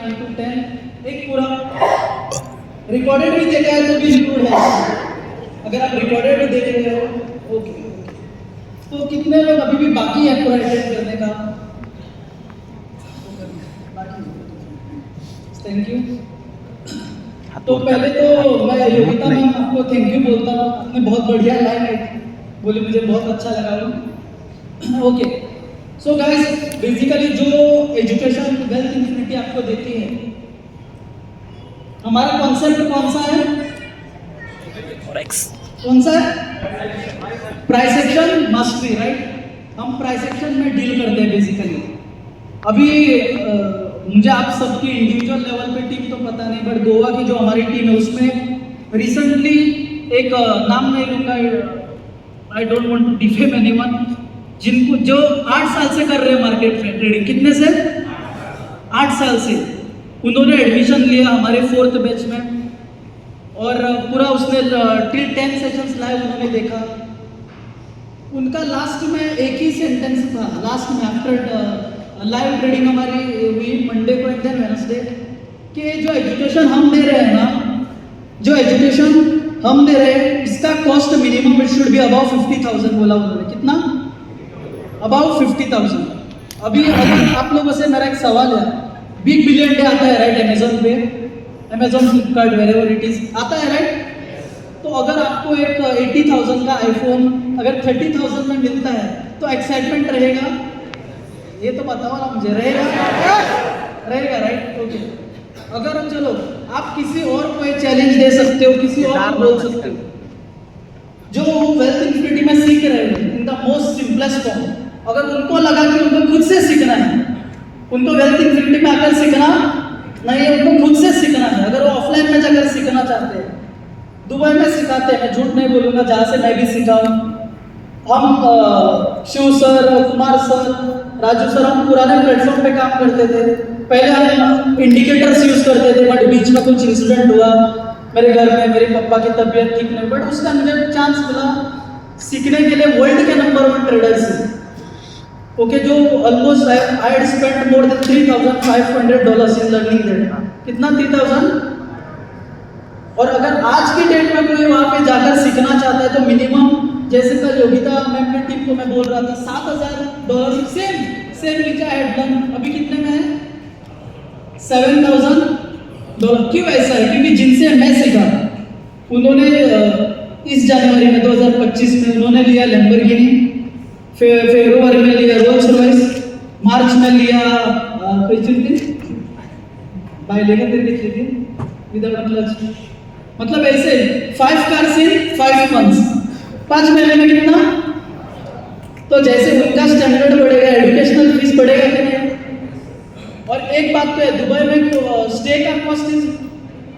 9 to 10 एक पूरा recorded भी देखा है तो भी इंक्लूड है। अगर आप रिकॉर्डेड भी देख रहे हो ओके। तो कितने लोग अभी भी बाकी है पूरा अटेंड करने का? Thank you. तो पहले तो मैं योगिता मैम आपको थैंक यू बोलता हूँ, आपने बहुत बढ़िया लाइन बोली, मुझे बहुत अच्छा लगा। ओके सो गाइस, बेसिकली जो एजुकेशन वेल्थ इन्फिनिटी आपको देती है, हमारा कॉन्सेप्ट कौन सा है? कौन सा है? Price action must be right. हम प्राइस एक्शन में डील करते हैं बेसिकली। अभी मुझे आप सबकी इंडिविजुअल लेवल पे टीम तो पता नहीं, बट गोवा की जो हमारी टीम है उसमें रिसेंटली एक नाम नहीं लूँगा, I don't want to defame anyone, जिनको जो 8 साल से कर रहे हैं मार्केट में ट्रेडिंग। कितने से? 8 साल से। उन्होंने एडमिशन लिया हमारे 4th बैच में और पूरा उसने टिल 10 सेशंस लाइव उन्होंने देखा। उनका लास्ट में एक ही सेंटेंस था, लास्ट में आफ्टर लाइव ट्रेडिंग हमारी हुई मंडे को एंड देन वेडनेसडे, कि जो एजुकेशन हम दे रहे हैं ना, जो एजुकेशन हम दे रहे हैं इसका cost minimum it should be about 50,000 बोला उन्होंने। कितना? अबाउ 50,000। अभी आप लोगों से मेरा एक सवाल है, बिग बिलियन डे आता है राइट अमेजोन पे, Amazon Flipkart wherever it is आता है राइट। तो अगर आपको एक 80,000 का आईफोन अगर 30,000 में मिलता है तो एक्साइटमेंट रहेगा? ये तो बताओ ना मुझे, रहेगा? रहेगा राइट। ओके, अगर चलो आप किसी और को एक चैलेंज दे सकते हो, किसी और को बोल सकते हो जो वेल्थ इन्फिनिटी में सीख रहे हैं in the most simplest form, अगर उनको लगा कि उनको खुद से सीखना है, उनको वेल्थ इन्फिनिटी में आकर सीखना नहीं है, उनको खुद से सीखना है, अगर वो ऑफलाइन में जाकर सीखना चाहते हैं, दुबई में सिखाते हैं, मैं झूठ नहीं बोलूँगा, जहाँ से मैं भी सीखा हूँ। हम Shiv sir, Kumar sir, Raju sir, हम पुराने प्लेटफॉर्म पे काम करते थे। पहले हम इंडिकेटर्स यूज़ करते थे, बट बीच में कुछ इंसिडेंट हुआ मेरे घर में, मेरे पापा की तबीयत ठीक नहीं, बट उसका मुझे चांस मिला सीखने के लिए वर्ल्ड के नंबर 1 ट्रेडर से। ओके, जो almost I had spent more than $3,500 in learning that. कितना? 3,000। और अगर आज की डेट में कोई वहाँ पे जाकर सीखना चाहता है तो मिनिमम, जैसे कल योगिता मैम की टीम को मैं बोल रहा था, $7,000 सेम लिखा है डन। अभी कितने में है? $7,000। क्यों ऐसा है? क्योंकि जिनसे मैं सीखा उन्होंने इस जनवरी में 2025 में उन्होंने लिया लैम्बोर्गिनी, फरवरी में लिया रोल्स रॉयस, मार्च में लिया बाय लेकर देख लीजिए विदाउट मतलब ऐसे 5 कार्स इन 5 मंथ्स, 5 महीने में कितना? तो जैसे उनका स्टैंडर्ड बढ़ेगा, एजुकेशनल फीस बढ़ेगा कि नहीं? और एक बात तो है, दुबई में स्टे का कॉस्ट इज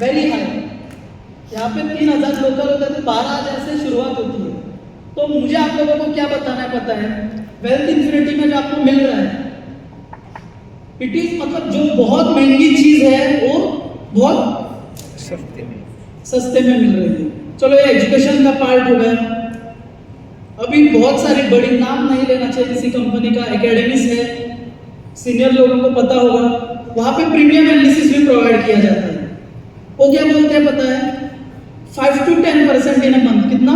वेरी हाई। यहाँ पे 3,000 लोकल होते थे, 12,000 से शुरुआत होती है। तो मुझे आप लोगों को क्या बताना पता है, वेल्थ इन्फिनिटी में जो आपको मिल रहा है इट इज मतलब जो बहुत महंगी चीज है वो बहुत सस्ते में मिल रही है। चलो ये एजुकेशन का पार्ट हो गया। अभी बहुत सारी बड़ी नाम नहीं लेना चाहिए किसी कंपनी का, एकेडमीज है, सीनियर लोगों को पता होगा, वहाँ पे प्रीमियम एनालिसिस भी प्रोवाइड किया जाता है। वो क्या बोलते हैं पता है? 5 to 10% इन अ मंथ। कितना?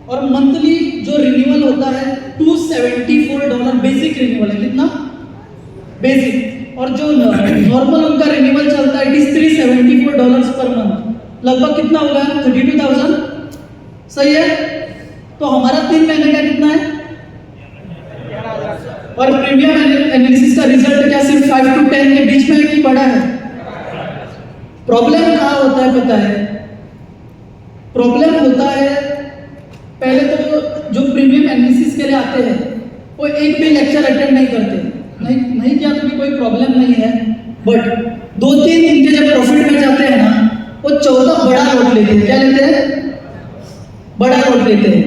और मंथली जो रिन्यूअल होता है $274 बेसिक रिन्यूअल है। कितना? बेसिक। और जो नॉर्मल उनका रिन्यूअल चलता है इट इज $374 पर मंथ। लगभग कितना होगा? 32,000। सही है? तो हमारा 3 महीने का कितना है? और प्रीमियम एनालिसिस का रिजल्ट क्या सिर्फ 5 to 10 के बीच में ही पड़ा है? प्रॉब्लम कहाँ होता है पता है? प्रॉब्लम होता है पहले तो जो प्रीमियम एनालिसिस के लिए आते हैं वो एक भी लेक्चर अटेंड नहीं करते। नहीं किया तो भी कोई प्रॉब्लम नहीं है, बट 2-3 दिन के जब प्रॉफिट में जाते हैं ना, वो 14 बड़ा नोट लेते हैं। क्या लेते हैं? बड़ा नोट लेते हैं।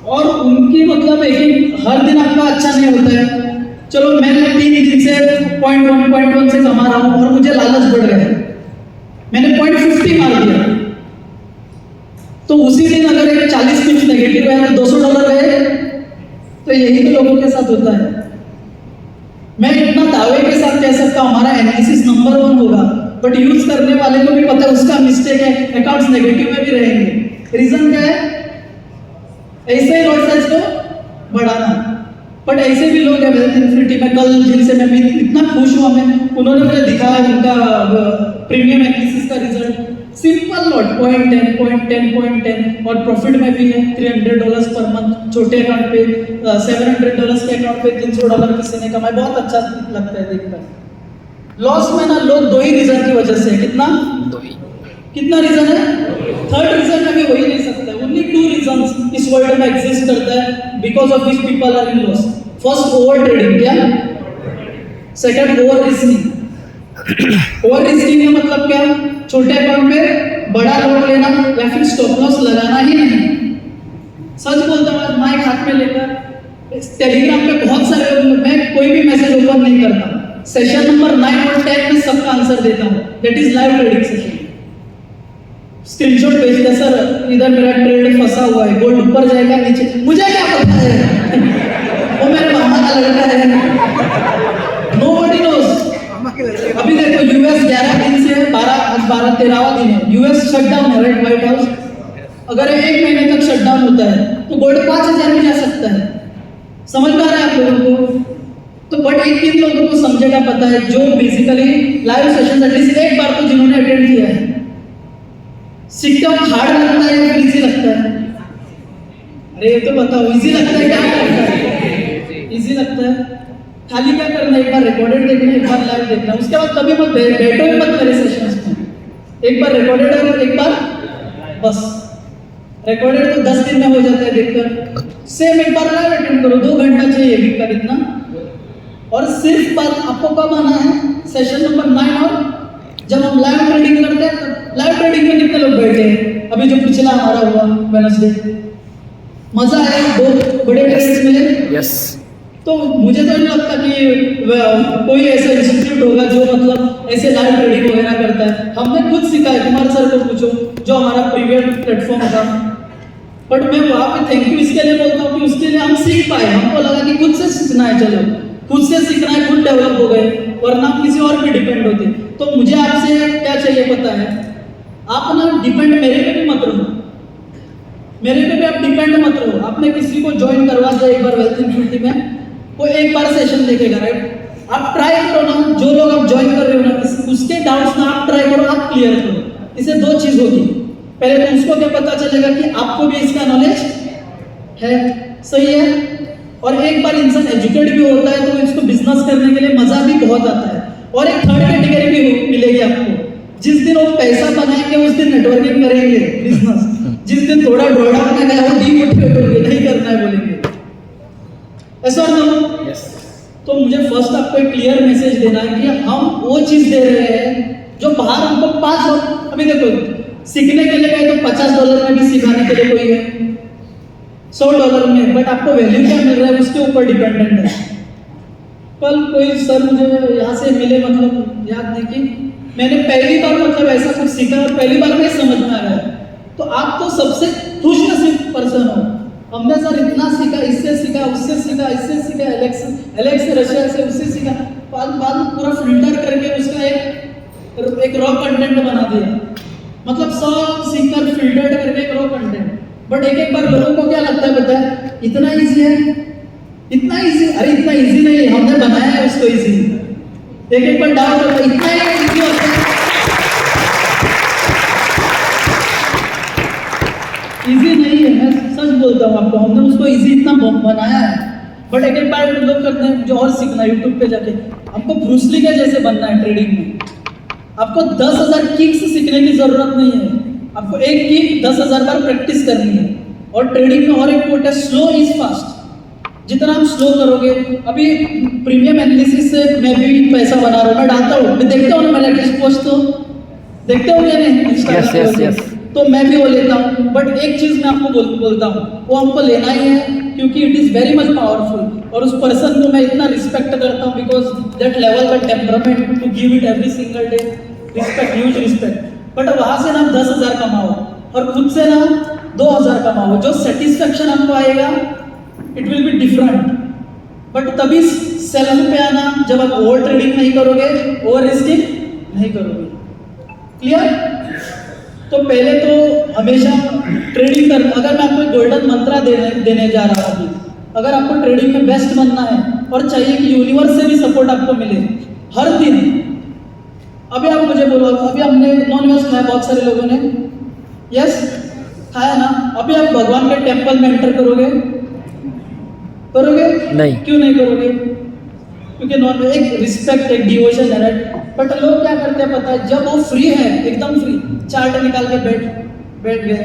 और उनकी मतलब एक हर दिन आपका अच्छा नहीं होता है। चलो मैं 3 दिन से 0.1 से कमा रहा हूँ और मुझे लालच बढ़ रहा है, मैंने 0.50 मार दिया, तो उसी दिन अगर एक 40 पिप्स नेगेटिव है तो $200 गए। तो यही तो लोगों के साथ होता है। मैं इतना दावे के साथ कह सकता हूँ हमारा एनालिसिस नंबर 1 होगा, बट यूज करने वाले को भी पता है उसका मिस्टेक है, अकाउंट्स नेगेटिव में भी रहेंगे। रीजन क्या है? ऐसे ही लॉट साइज को बढ़ाना। बट ऐसे भी लोग हैं वेल्थ इन्फिनिटी में, कल जिनसे मैं इतना खुश हुआ, मैं उन्होंने मुझे दिखाया उनका प्रीमियम एनालिसिस का रिजल्ट। सिंपल लॉट 0.10 0.10 0.10 और प्रॉफिट में भी है $300 पर मंथ। छोटे अकाउंट पे $700 के अकाउंट पे $300 किसी ने कमाया, बहुत अच्छा लगता है देखकर। लॉस में ना लोग 2 ही रीजन की वजह से, कितना रीजन है? थर्ड रीजन में भी हो ही नहीं सकता। ओनली 2 रीजंस इस वर्ल्ड में एग्जिस्ट करता है because of which people are in loss. First over trading, क्या? Second over risking. Over risking का मतलब क्या? छोटे अकाउंट पे बड़ा लॉट लेना या फिर स्टॉप लॉस लगाना ही नहीं। सच बोलता हूँ, माइक हाथ में लेकर टेलीग्राम पे बहुत सारे, मैं कोई भी मैसेज ओपन नहीं करता। सेशन नंबर 9 और 10 में सबका आंसर देता हूँ। That is live trading session. Screenshot भेजते सर, इधर मेरा ट्रेड फंसा हुआ है, गोल्ड ऊपर जाएगा नीचे, मुझे क्या पता है? वो मेरे मामा का लड़का है, नोबडी नोस। अभी देखो यूएस 11 दिन से 12-13वां दिन है, यूएस शटडाउन है, राइट? व्हाइट हाउस अगर 1 महीने तक शटडाउन होता है तो गोल्ड 5000 में जा सकता है। समझ में आ रहा है आप लोगों को? तो बट एक किन लोगों को समझेगा पता है, जो बेसिकली लाइव सेशन एटलीस्ट एक बार तो जिन्होंने अटेंड किया है। सिक्का हार्ड लगता है या फिर इजी लगता है? अरे ये तो बताओ, इजी लगता है क्या लगता है? इजी लगता है। खाली क्या करना है, एक बार रिकॉर्डेड देखना, एक बार लाइव देखना, उसके बाद कभी मत बैठो ही मत करे सेशंस में। एक बार रिकॉर्डेड है और एक बार बस। रिकॉर्डेड तो 10 दिन में हो जाता है देखकर, सेम एक बार लाइव अटेंड करो, 2 घंटा चाहिए वीक का इतना। और सिर्फ बात आपको कब आना है? सेशन नंबर 9 और जब हम लाइव ट्रेडिंग करते हैं। लाइव ट्रेडिंग में कितने लोग बैठे हैं? अभी जो पिछला हमारा हुआ वेडनेसडे, मजा आया, 2 बड़े ट्रेड्स मिले। यस। तो मुझे तो नहीं लगता कि कोई ऐसा इंस्टीट्यूट होगा जो मतलब ऐसे लाइव ट्रेडिंग वगैरह करता है। हमने खुद सीखा है, कुमार सर को पूछो जो हमारा प्रीवियस प्लेटफॉर्म था। बट मैं वहाँ पे थैंक यू इसके लिए बोलता हूँ कि उसके लिए हम सीख पाए। हमको लगा कि खुद से सीखना है, चलो खुद से सीखना है, खुद डेवलप हो गए, वरना हम किसी और पे डिपेंड होते। तो मुझे आपसे क्या चाहिए पता है, आप ना डिपेंड मेरे पे भी मत रहो, मेरे पे भी आप डिपेंड मत रहो। आपने किसी को ज्वाइन करवा दिया एक बार वेल्थ इन्फिनिटी में, वो एक बार सेशन देखेगा, राइट? आप ट्राई करो ना, जो लोग आप ज्वाइन कर रहे हो ना, उसके डाउट्स ना आप ट्राई करो, आप क्लियर करो। इससे 2 चीज होगी। पहले तो उसको क्या पता चलेगा कि आपको भी इसका नॉलेज है, सही है। और एक बार इंसान एजुकेट भी होता है तो इसको बिजनेस करने के लिए मजा भी बहुत आता है। और एक थर्ड कैटेगरी भी मिलेगी आपको, जिस दिन वो पैसा बनाएंगे उस दिन नेटवर्किंग करेंगे बिजनेस, जिस दिन थोड़ा ड्रॉडाउन में गया वो डीमोटिवेट होंगे, नहीं करना है बोलेंगे, ऐसा ना? यस। तो मुझे फर्स्ट आपको एक क्लियर मैसेज देना है कि हम वो चीज दे रहे हैं जो बाहर हमको 5। अभी देखो, सीखने के लिए गए तो $50 में भी सिखाने के लिए कोई है, $100 में, बट आपको वैल्यू क्या मिल रहा है उसके ऊपर डिपेंडेंट है। कल कोई सर मुझे यहाँ से मिले, मतलब याद नहीं कि मैंने पहली बार मतलब ऐसा कुछ सीखा और पहली बार नहीं समझ में आ रहा है, तो आप तो सबसे खुशनसीब पर्सन हो। हमने सर इतना सीखा, इससे सीखा, उससे सीखा, इससे सीखा, एलेक्स रशिया से, उससे सीखा, बाद में पूरा फिल्टर करके उसका एक रॉ कंटेंट बना दिया। मतलब सब सीखकर फिल्टर करके एक रॉ कंटेंट। बट एक बार लोगों को क्या लगता है पता है, इतना इजी है, इतना इजी। अरे इतना इजी नहीं, हमने बनाया है उसको इजी। एक बार डाउट होता है, इतना इजी होता है, इजी नहीं है। मैं सच बोलता हूँ आपको, हमने उसको इजी इतना बनाया है। बट एक बार लोग करते हैं जो और सीखना है यूट्यूब पे जाके, हमको ब्रूस ली के जैसे बनना है ट्रेडिंग में। आपको 10,000 किक्स सीखने की जरूरत नहीं है, आपको एक किक 10,000 बार प्रैक्टिस करनी है। और ट्रेडिंग में और एक कोट है, स्लो इज फास्ट। जितना आप स्लो करोगे, अभी प्रीमियम एनालिसिस से मैं भी पैसा बना रहा हूँ, मैं डालता हूँ, मैं देखता हूँ ना, मैं लेटेस्ट पोस्ट तो देखते हो क्या नहीं? यस। तो मैं भी वो लेता हूँ। बट एक चीज मैं आपको बोलता हूँ, वो हमको लेना ही है क्योंकि it is very much powerful. और उस पर्सन को मैं इतना रिस्पेक्ट करता हूँ बिकॉज दैट लेवल का temperament to give it every single day, respect, huge respect. But वहां से ना 10,000 कमाओ और खुद से ना 2,000 कमाओ, जो सेटिस्फेक्शन आपको आएगा it will be different. But तभी सेल्फ पे आना जब आप ओवर ट्रेडिंग नहीं करोगे, ओवर रिस्किंग नहीं करोगे। क्लियर? तो पहले तो हमेशा ट्रेडिंग कर, अगर मैं आपको गोल्डन मंत्रा देने जा रहा हूँ अभी, अगर आपको ट्रेडिंग में बेस्ट बनना है और चाहिए कि यूनिवर्स से भी सपोर्ट आपको मिले हर दिन, अभी आप मुझे बोलो, अभी हमने नॉन वेज खाया बहुत सारे लोगों ने, यस खाया ना, अभी आप भगवान के टेम्पल में एंटर करोगे? नहीं। क्यों नहीं करोगे? क्योंकि नॉन वेज एक रिस्पेक्ट, एक डिवोशन है, राइट? बट लोग क्या करते हैं पता है, जब वो फ्री है, एकदम फ्री, चार्ट निकाल के बैठ गए,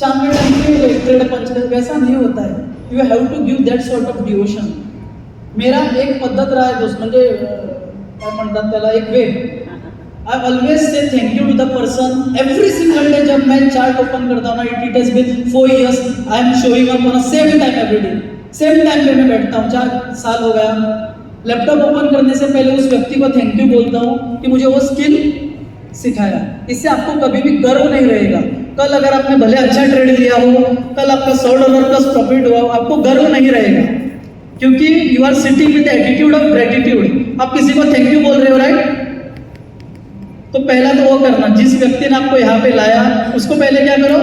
शाम के टाइम पे ट्रेड पंच कर, वैसा नहीं होता है। You have to give that sort of devotion. मेरा एक पद्धत रहा है दोस्त, म्हणजे काय म्हणतात त्याला, एक way, I always say thank you to the person every single day. जब मैं चार्ट ओपन करता हूँ ना, it has been 4 years, I am showing up on same time every day, same time पे मैं बैठता हूँ, 4 साल हो गया। लैपटॉप ओपन करने से पहले उस व्यक्ति को थैंक यू बोलता हूँ कि मुझे वो स्किल सिखाया। इससे आपको कभी भी गर्व नहीं रहेगा। कल अगर आपने भले अच्छा ट्रेड लिया हो, कल आपका $100 प्लस प्रॉफिट हुआ हो, आपको गर्व नहीं रहेगा, क्योंकि you are sitting with attitude of gratitude. आप किसी को थैंक यू बोल रहे हो, राइट? तो पहला तो वो करना, जिस व्यक्ति ने आपको यहाँ पे लाया उसको पहले क्या करो,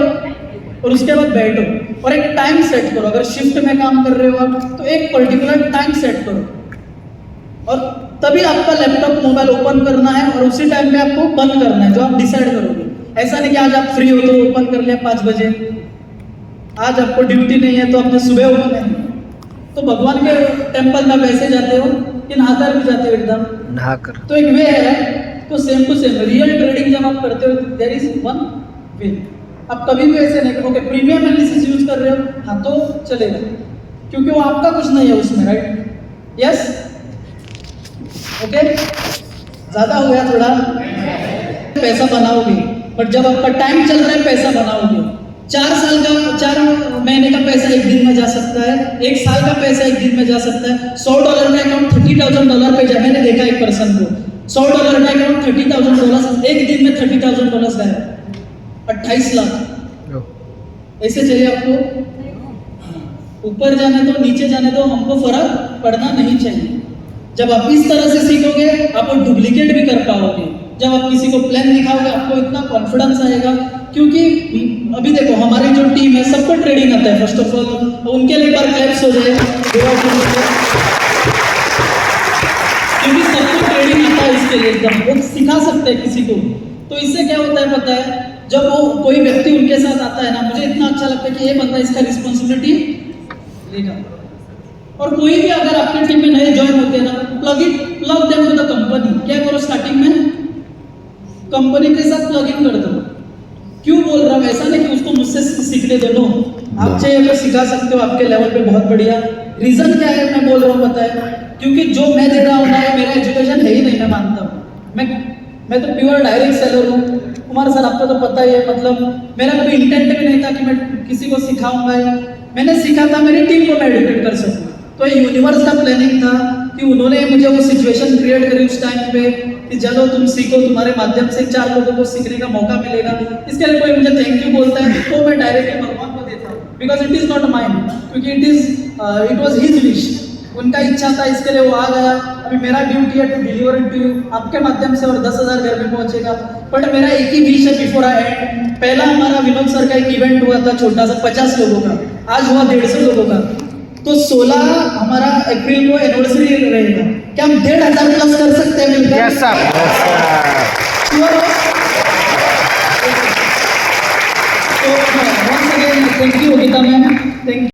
और उसके बाद बैठो और एक टाइम सेट करो। अगर शिफ्ट में काम कर रहे हो आप, तो एक पर्टिकुलर टाइम सेट करो, और तभी आपका लैपटॉप मोबाइल ओपन करना है और उसी टाइम पे आपको बंद करना है, जो आप डिसाइड करोगे। ऐसा नहीं कि आज आप फ्री हो तो ओपन कर लिया 5 बजे, आज आपको ड्यूटी नहीं है तो आपने सुबह ओपन है। तो भगवान के टेम्पल में वैसे जाते हो कि नहाकर भी जाते हो एकदम नहाकर, तो एक वे है। तो same to same real trading जब आप करते हो, देयर इज वन वे। आप कभी भी ऐसे नहीं करोगे प्रीमियम एनालिसिस यूज कर रहे हो, हाँ तो चलेगा, क्योंकि वो आपका कुछ नहीं है उसमें, राइट? यस, ओके, ज्यादा हो गया थोड़ा। पैसा बनाओगे, बट जब आपका टाइम चल रहा है पैसा बनाओगे। 4 महीने का पैसा एक दिन में जा सकता है, 1 साल का पैसा एक दिन में जा सकता है। $100 का अकाउंट $30,000 पे जा, मैंने देखा एक पर्सन को, $100 का अकाउंट $30,000 एक दिन में $30,000 गया, 28 लाख। ऐसे चाहिए आपको? ऊपर जाने दो, नीचे जाने दो, हमको फर्क पड़ना नहीं चाहिए। जब आप इस तरह से सीखोगे, आप डुप्लीकेट भी कर पाओगे। जब आप किसी को प्लान दिखाओगे, आपको इतना कॉन्फिडेंस आएगा, क्योंकि अभी देखो हमारी जो टीम है सबको ट्रेडिंग आता है। फर्स्ट ऑफ ऑल तो उनके लिए बार क्लैप्स हो जाए, क्योंकि सबको ट्रेडिंग आता है, इसके लिए एकदम वो सिखा सकते हैं किसी को। तो इससे क्या होता है पता है, जब वो कोई व्यक्ति उनके साथ आता है ना, मुझे इतना अच्छा लगता है कि ये बंदा इसका रिस्पॉन्सिबिलिटी लेगा। और कोई भी अगर आपके टीम में नए ज्वाइन होते हैं ना, plug them to the company. क्या करो स्टार्टिंग में, कंपनी के साथ प्लग इन कर दो। क्यों बोल रहा हूँ, ऐसा नहीं कि उसको मुझसे सीखने दो, नो, आप चाहिए तो सिखा सकते हो आपके लेवल पे, बहुत बढ़िया। रीजन क्या है मैं बोल रहा हूँ पता है, क्योंकि जो मैं दे रहा हूँ ना, मेरा एजुकेशन है ही नहीं, मैं मानता हूँ। मैं तो प्योर डायरेक्ट सेलर हूँ। कुमार सर आपको तो पता ही है, मतलब मेरा कोई इंटेंट भी नहीं था कि मैं किसी को सिखाऊंगा। मैंने सीखा था मेरी टीम को मैं एडुकेट कर सकूँ। तो ये यूनिवर्स का प्लानिंग था कि उन्होंने मुझे वो सिचुएशन क्रिएट करी उस टाइम पे कि चलो तुम सीखो, तुम्हारे माध्यम से 4 लोगों को सीखने का मौका मिलेगा। इसके लिए कोई मुझे थैंक यू बोलता है तो मैं डायरेक्टली भगवान को देता हूँ, because it is not mind, क्योंकि इट वॉज हिज विश, उनका इच्छा था, इसके लिए वो आ गया। अभी मेरा ड्यूटी है to deliver it to you, आपके माध्यम से, और 10,000 घर में पहुंचेगा। बट मेरा एक ही विश है बिफोर आई एंड। पहला हमारा विनोद सर का एक इवेंट हुआ था छोटा सा 50 लोगों का, आज हुआ 150 लोगों का। तो 16 हमारा अप्रैल को एनिवर्सरी रहेगा। क्या हम 1,500 प्लस कर सकते हैं मिलकर? Yes sir. Thank you Geeta ma'am, thank you.